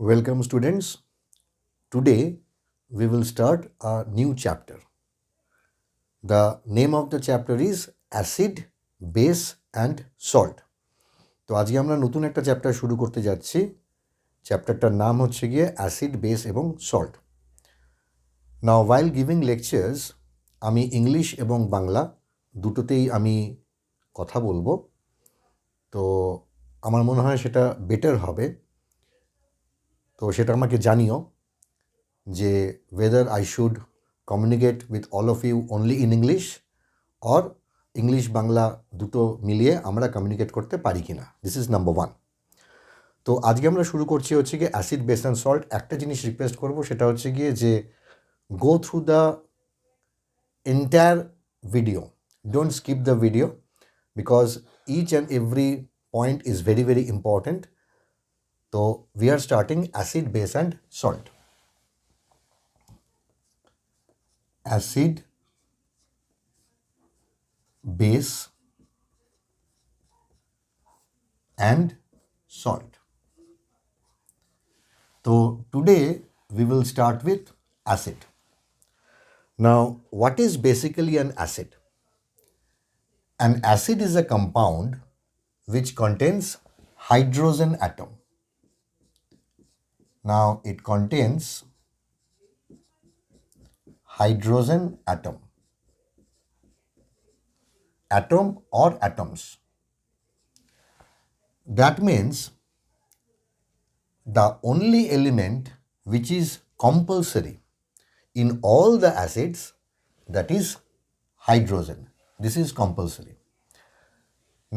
Welcome, students. Today we will start a new chapter. The name of the chapter is Acid, Base and Salt. তো আজকে আমরা নতুন একটা chapter শুরু করতে যাচ্ছি। চ্যাপ্টারটার নাম হচ্ছে গিয়ে অ্যাসিড, বেস এবং সল্ট। নাও while giving lectures আমি ইংলিশ এবং বাংলা দুটোতেই আমি কথা বলবো। তো আমার মনে হয় সেটা বেটার হবে। তো সেটা আমাকে জানিও যে whether I should communicate with all of you only in English or English Bangla দুটো মিলিয়ে আমরা কমিউনিকেট করতে পারি কিনা। This is number one. তো আজকে আমরা শুরু করছি হচ্ছে গিয়ে অ্যাসিড, বেস অ্যান্ড সল্ট। একটা জিনিস রিকোয়েস্ট করবো, সেটা হচ্ছে গিয়ে যে go through the entire video, don't skip the video because each and every point is very very important. তো we are starting acid, base and salt. Acid, base and salt. So today we will start with acid. Now, what is basically an acid? An acid is a compound which contains hydrogen atom. Now it contains hydrogen atom or atoms. That means the only element which is compulsory in all the acids, that is hydrogen. This is compulsory.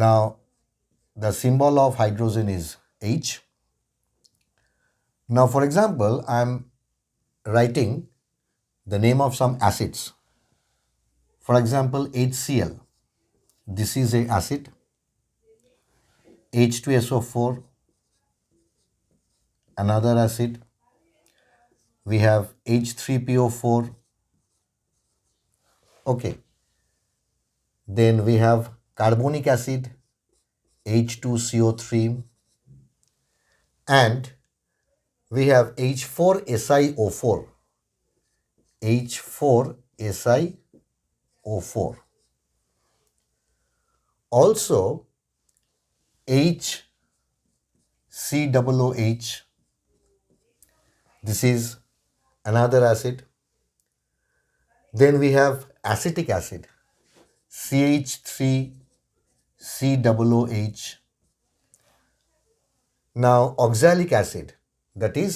Now the symbol of hydrogen is H. Now for example, I am writing the name of some acids. For example, HCl, this is a acid. H2SO4, another acid. We have H3PO4. Okay. Then we have carbonic acid, H2CO3, and we have H4SiO4. H4SiO4. Also HCOOH. This is another acid. Then we have acetic acid, CH3COOH. Now oxalic acid, that is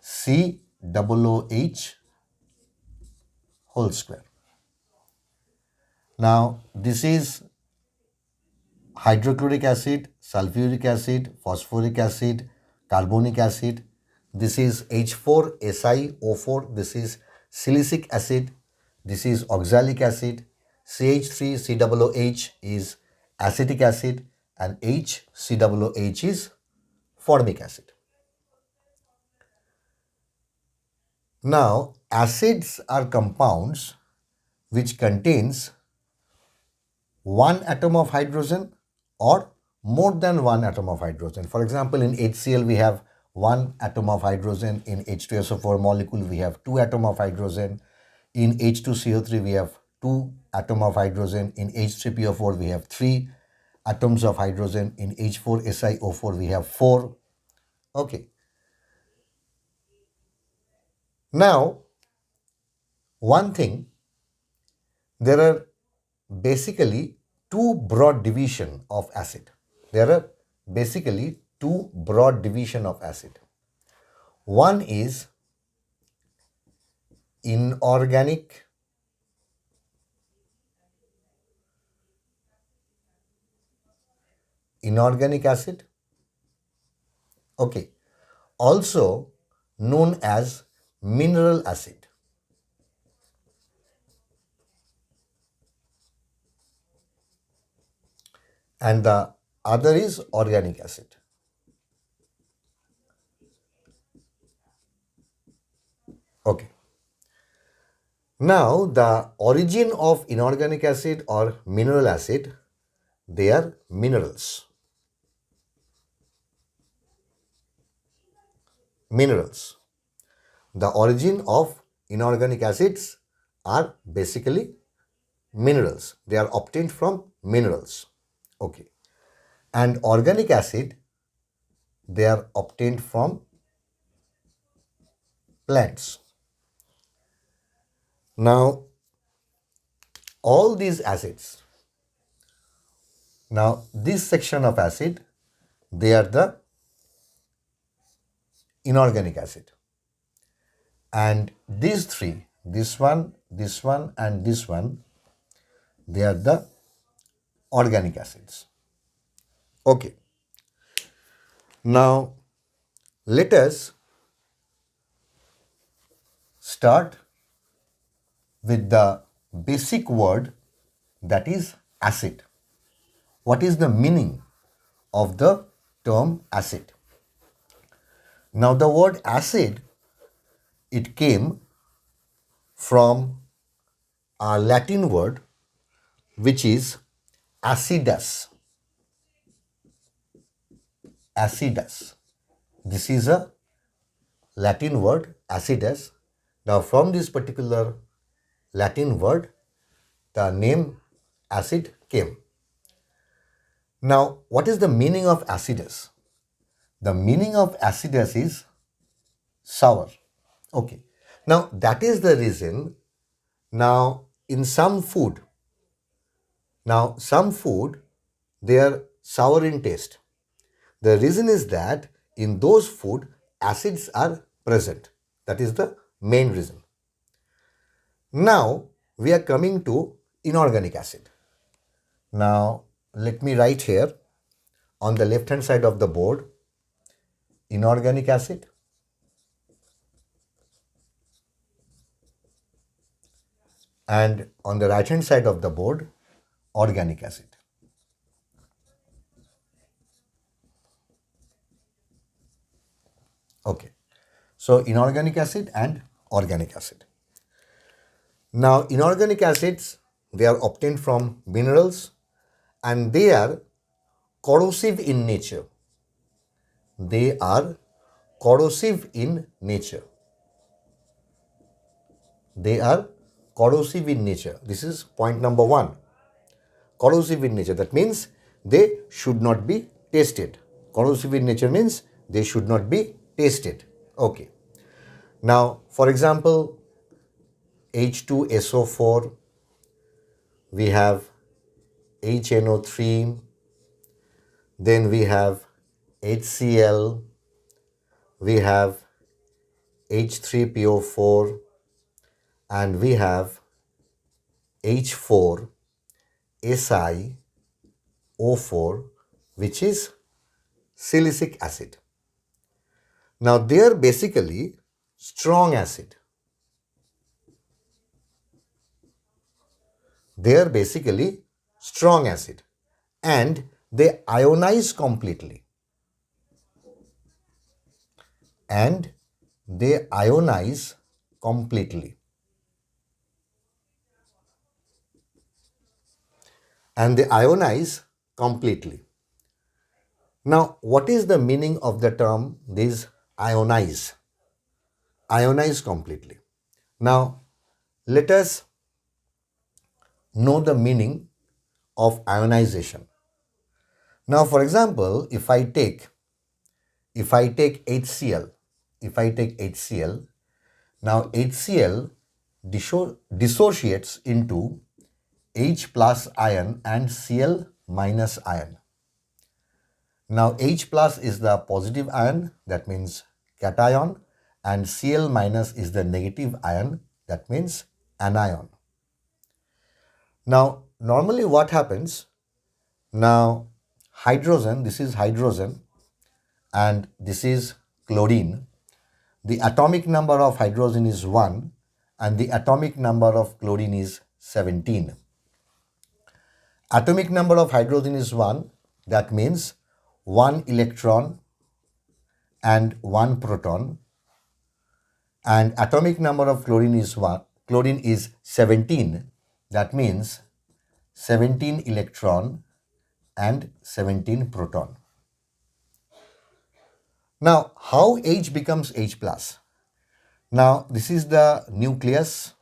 COOH whole square. Now this is hydrochloric acid, sulfuric acid, phosphoric acid, carbonic acid. This is H4SiO4. This is silicic acid. This is oxalic acid. CH3COOH is acetic acid and HCOOH is formic acid. Now acids are compounds which contains one atom of hydrogen or more than one atom of hydrogen. For example, in HCl we have one atom of hydrogen. In H2SO4 molecule we have two atoms of hydrogen. In H2CO3 we have two atoms of hydrogen. In H3PO4 we have three atoms of hydrogen. In H4SiO4 we have four. Okay. Now, one thing, there are basically two broad division of acid. There are basically two broad division of acid. One is inorganic acid. Okay. Also known as mineral acid. And the other is organic acid. Okay. Now the origin of inorganic acid or mineral acid, they are minerals. minerals. The origin of inorganic acids are basically minerals. They are obtained from minerals. Okay. And organic acid, they are obtained from plants. Now, all these acids, now this section of acid, they are the inorganic acid. And these three, this one, and this one, they are the organic acids. Okay. Now, let us start with the basic word, that is acid. What is the meaning of the term acid? Now, the word acid, it came from a Latin word which is acidus. Acidus. This is a Latin word, acidus. Now, from this particular Latin word, the name acid came. Now, what is the meaning of acidus? The meaning of acidus is sour. Okay. Now, that is the reason. Now, in some food, they are sour in taste. The reason is that in those food, acids are present. That is the main reason. Now, we are coming to inorganic acid. Now, let me write here on the left hand side of the board, inorganic acid, and on the right hand side of the board, organic acid. Okay. So, inorganic acid and organic acid. Now, inorganic acids, they are obtained from minerals and they are corrosive in nature. They are corrosive in nature. They are corrosive in nature. This is point number one. Corrosive in nature. That means they should not be tasted. Corrosive in nature means they should not be tasted. Okay. Now, for example, H2SO4, we have HNO3, then we have HCl, we have H3PO4, and we have H4SiO4, which is silicic acid. Now, they are basically strong acid. They are basically strong acid and they ionize completely. And they ionize completely. And they ionize completely. Now, what is the meaning of the term these ionize? Ionize completely. Now, let us know the meaning of ionization. Now, for example, if I take HCl, now HCl dissociates into H plus ion and Cl minus ion. Now, H plus is the positive ion, that means cation, and Cl minus is the negative ion, that means anion. Now, normally what happens? Now, hydrogen, this is hydrogen and this is chlorine. The atomic number of hydrogen is 1 and the atomic number of chlorine is 17. Atomic number of hydrogen is 1, that means 1 electron and 1 proton, and atomic number of chlorine is 17, that means 17 electron and 17 proton. Now, how H becomes H plus? Now, this is the nucleus.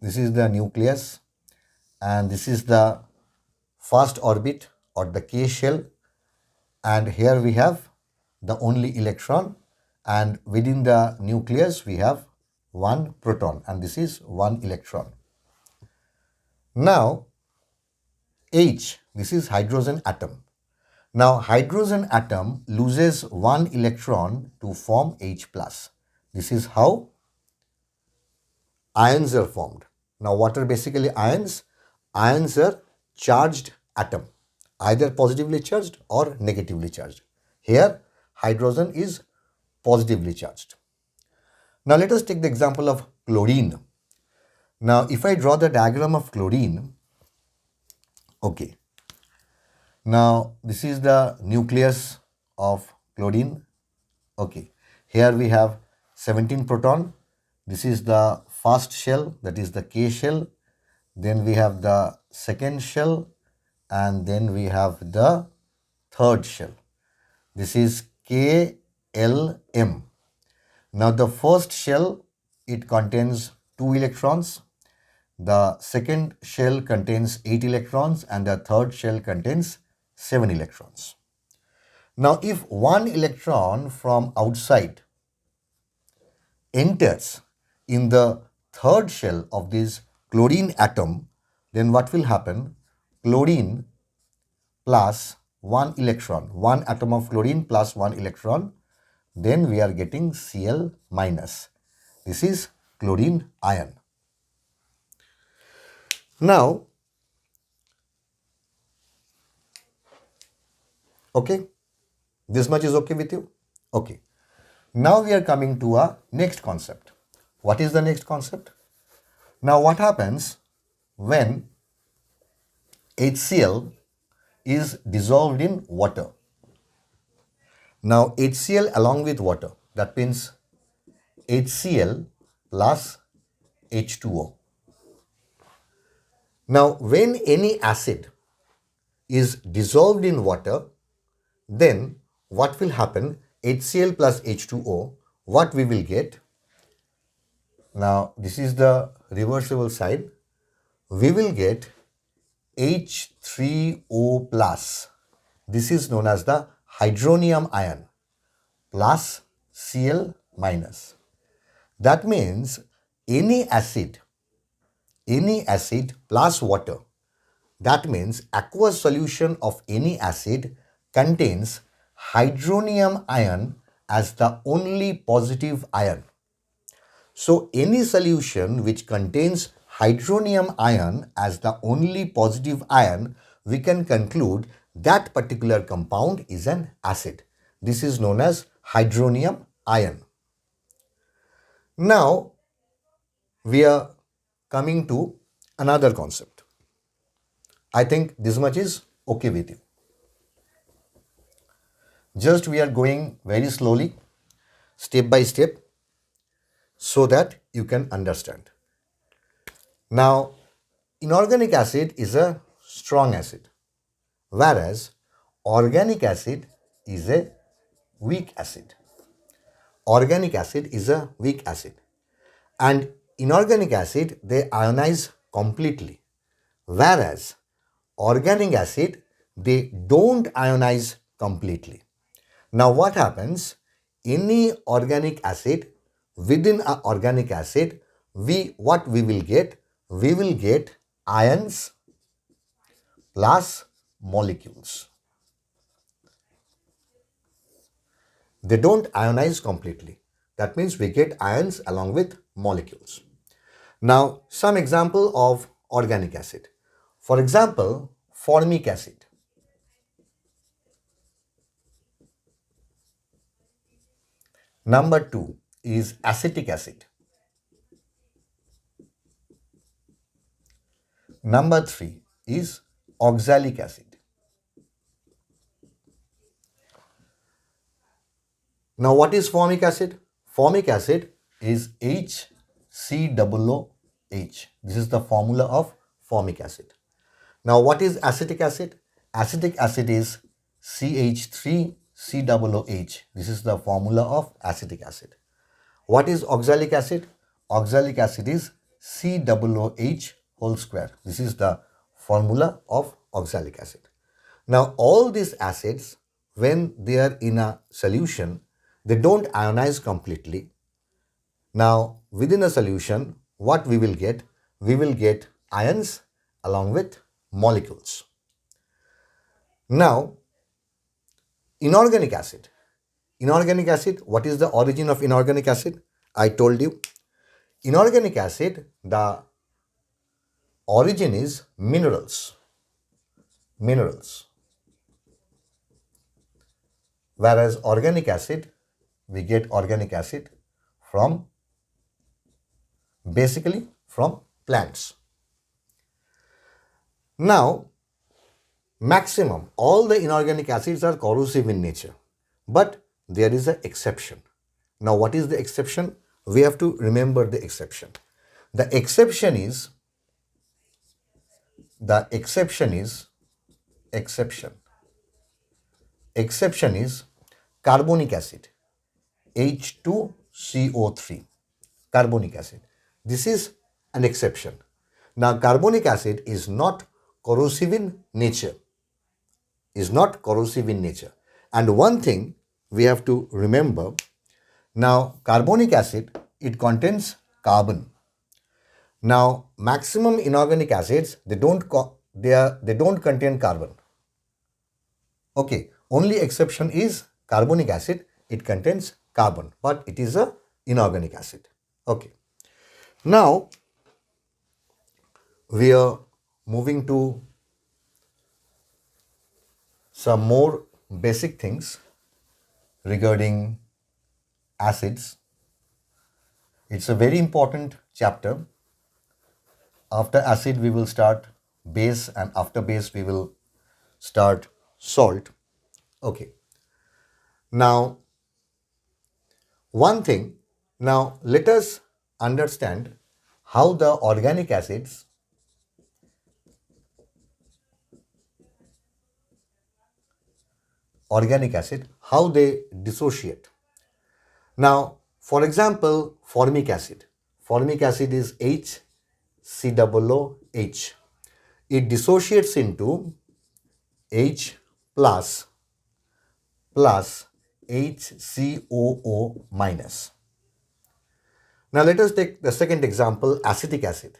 This is the nucleus, and this is the first orbit or the K shell, and here we have the only electron, and within the nucleus we have one proton, and this is one electron. Now, H, this is hydrogen atom. Now, hydrogen atom loses one electron to form H plus. This is how ions are formed. Now, what are basically ions? Ions are charged atom, either positively charged or negatively charged. Here, hydrogen is positively charged. Now, let us take the example of chlorine. Now, if I draw the diagram of chlorine, okay. Now, this is the nucleus of chlorine. Okay. Here we have 17 proton. This is the first shell, that is the K shell. Then we have the second shell, and then we have the third shell. This is KLM. Now, the first shell, it contains 2 electrons. The second shell contains 8 electrons, and the third shell contains 7 electrons. Now, if one electron from outside enters in the third shell of this chlorine atom, then what will happen? Chlorine plus one electron, one atom of chlorine plus one electron, then we are getting Cl minus. This is chlorine ion. Now, okay, this much is okay with you? Okay. Now we are coming to a next concept. What is the next concept? Now, what happens when HCl is dissolved in water? Now, HCl along with water, that means HCl plus H2O. Now, when any acid is dissolved in water, then what will happen? HCl plus H2O, what we will get? Now, this is the reversible side. We will get H3O plus. This is known as the hydronium ion plus Cl minus. That means any acid plus water, that means aqueous solution of any acid contains hydronium ion as the only positive ion. So, any solution which contains hydronium ion as the only positive ion, we can conclude that particular compound is an acid. This is known as hydronium ion. Now, we are coming to another concept. I think this much is okay with you. Just we are going very slowly, step by step, so that you can understand. Now, inorganic acid is a strong acid, whereas organic acid is a weak acid. Organic acid is a weak acid, and inorganic acid, they ionize completely, whereas organic acid, they don't ionize completely. Now, what happens? Any organic acid, within an organic acid, what we will get? We will get ions plus molecules. They don't ionize completely. That means we get ions along with molecules. Now, some example of organic acid. For example, formic acid. Number 2 is acetic acid. Number 3 is oxalic acid. Now, what is formic acid? Formic acid is HCOOH. This is the formula of formic acid. Now, what is acetic acid? Acetic acid is CH3 COOH. This is the formula of acetic acid. What is oxalic acid? Oxalic acid is COOH whole square. This is the formula of oxalic acid. Now all these acids, when they are in a solution, they don't ionize completely. Now within a solution, what we will get? We will get ions along with molecules. Now inorganic acid. Inorganic acid, what is the origin of inorganic acid? I told you. Inorganic acid, the origin is minerals. Minerals. Whereas organic acid, we get organic acid from basically from plants. Now, maximum, all the inorganic acids are corrosive in nature, but there is an exception. Now, what is the exception? We have to remember the exception. The exception is carbonic acid, H2CO3, carbonic acid. This is an exception. Now, carbonic acid is not corrosive in nature. And one thing we have to remember, now carbonic acid, it contains carbon. Now, maximum inorganic acids, they don't contain carbon. Okay, only exception is carbonic acid. It contains carbon, but it is a inorganic acid. Okay. Now, we are moving to some more basic things regarding acids. It's a very important chapter. After acid, we will start base, and after base, we will start salt. Okay. Now, one thing, now let us understand how the organic acids how they dissociate. Now, for example, formic acid. Formic acid is HCOOH. It dissociates into H plus HCOO minus. Now let us take the second example, acetic acid,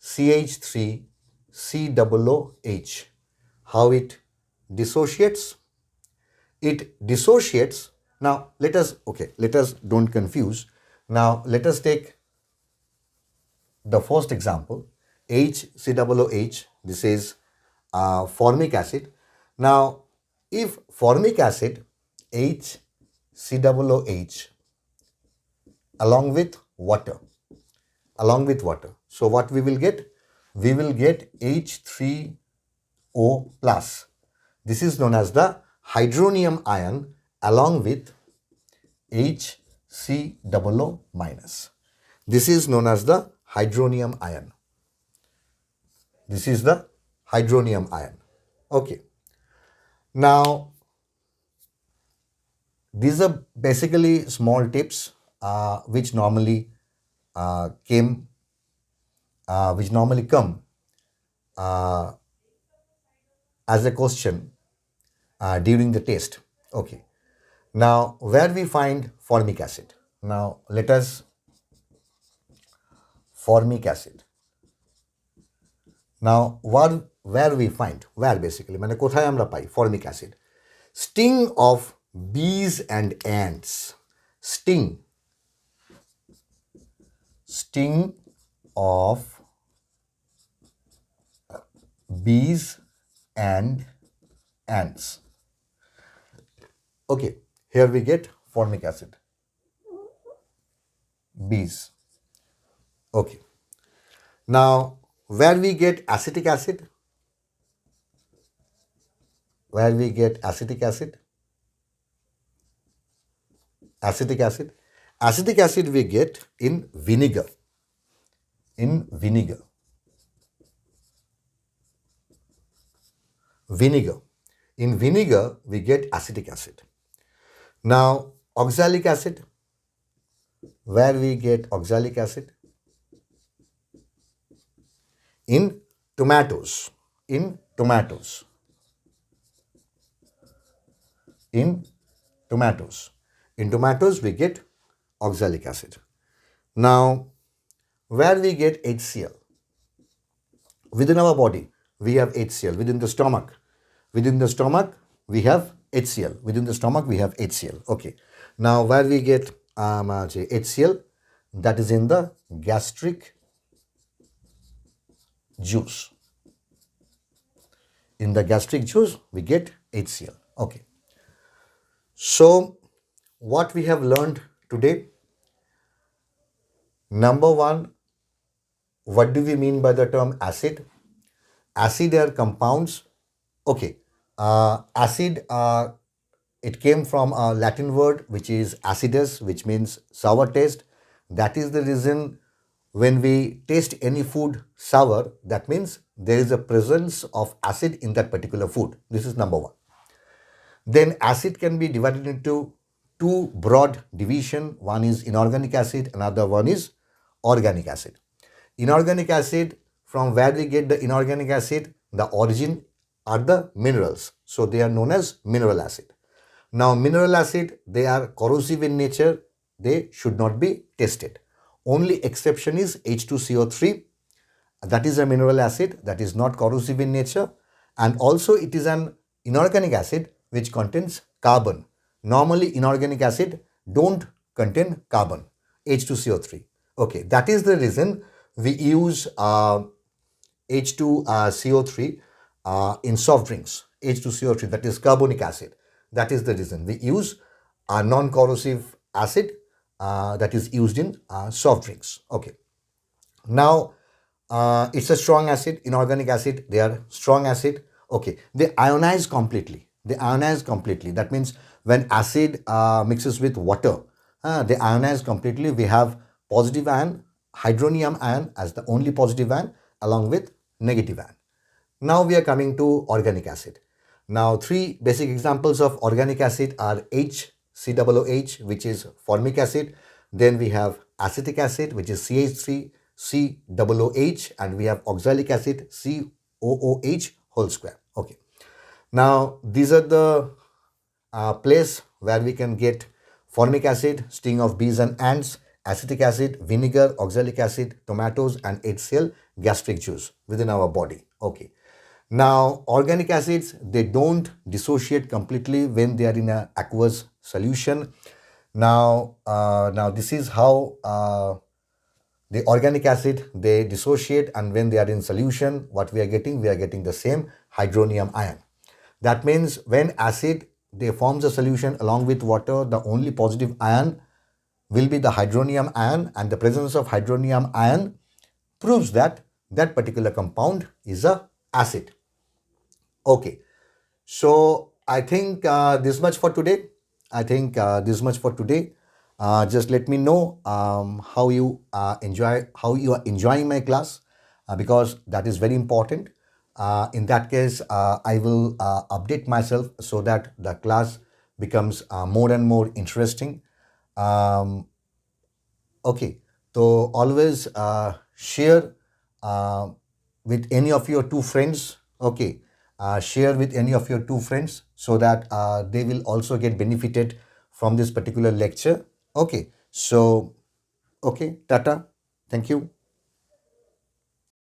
CH3COOH. How it dissociates? It dissociates. Now let us don't confuse. Now let us take the first example, HCOOH. This is formic acid. Now if formic acid, HCOOH, along with water. So what we will get? We will get H3O plus. This is known as the hydronium ion along with HCOO minus. This is known as the hydronium ion. Okay. Now, these are basically small tips which normally come as a question during the test. Okay. Now, where we find formic acid? Now, let us formic acid. Now, where we find? Where basically? মানে কোথায় আমরা পাই formic acid? Sting of bees and ants. Sting of bees and ants. Okay, here we get formic acid. Bees. Okay. Now, where we get acetic acid? Acetic acid we get in vinegar. In vinegar we get acetic acid. Now, oxalic acid, where we get oxalic acid? In tomatoes. In tomatoes. In tomatoes. In tomatoes, we get oxalic acid. Now, where we get HCl? Within our body, we have HCl. Within the stomach. Within the stomach, we have HCl. Within the stomach, we have HCl. Okay. Now, where we get HCl? That is in the gastric juice. In the gastric juice, we get HCl. Okay. So, what we have learned today, number one, what do we mean by the term acid? Acid are compounds. Okay. Acid, it came from a Latin word which is acidus, which means sour taste. That is the reason when we taste any food sour, that means there is a presence of acid in that particular food. This is number one. Then acid can be divided into two broad division. One is inorganic acid, another one is organic acid. Inorganic acid, from where we get the inorganic acid, the origin are the minerals. So they are known as mineral acid. Now mineral acid, they are corrosive in nature. They should not be tested. Only exception is H2CO3. That is a mineral acid that is not corrosive in nature, and also it is an inorganic acid which contains carbon. Normally inorganic acid don't contain carbon, H2CO3. Okay, that is the reason we use H2CO3 in soft drinks. H2CO3, that is carbonic acid. That is the reason we use a non-corrosive acid that is used in soft drinks. Okay. Now, it's a strong acid, inorganic acid, they are strong acid. Okay, they ionize completely. They ionize completely. That means when acid mixes with water, they ionize completely. We have positive ion, hydronium ion as the only positive ion along with negative ion. Now we are coming to organic acid. Now three basic examples of organic acid are HCOOH, which is formic acid. Then we have acetic acid, which is CH3, COOH, and we have oxalic acid, COOH whole square. Okay. Now these are the place where we can get formic acid, sting of bees and ants, acetic acid, vinegar, oxalic acid, tomatoes, and HCl, gastric juice within our body. Okay. Now, organic acids, they don't dissociate completely when they are in an aqueous solution. Now this is how the organic acid, they dissociate, and when they are in solution, what we are getting the same hydronium ion. That means when acid, they forms a solution along with water, the only positive ion will be the hydronium ion, and the presence of hydronium ion proves that that particular compound is a acid. Okay, so I think this much for today. I think this much for today. Just let me know how you are enjoying my class, because that is very important. In that case, I will update myself so that the class becomes more and more interesting. Um, Okay, so always share uh, with any of your two friends. Okay, share with any of your two friends so that they will also get benefited from this particular lecture. Okay, so okay, Tata, thank you.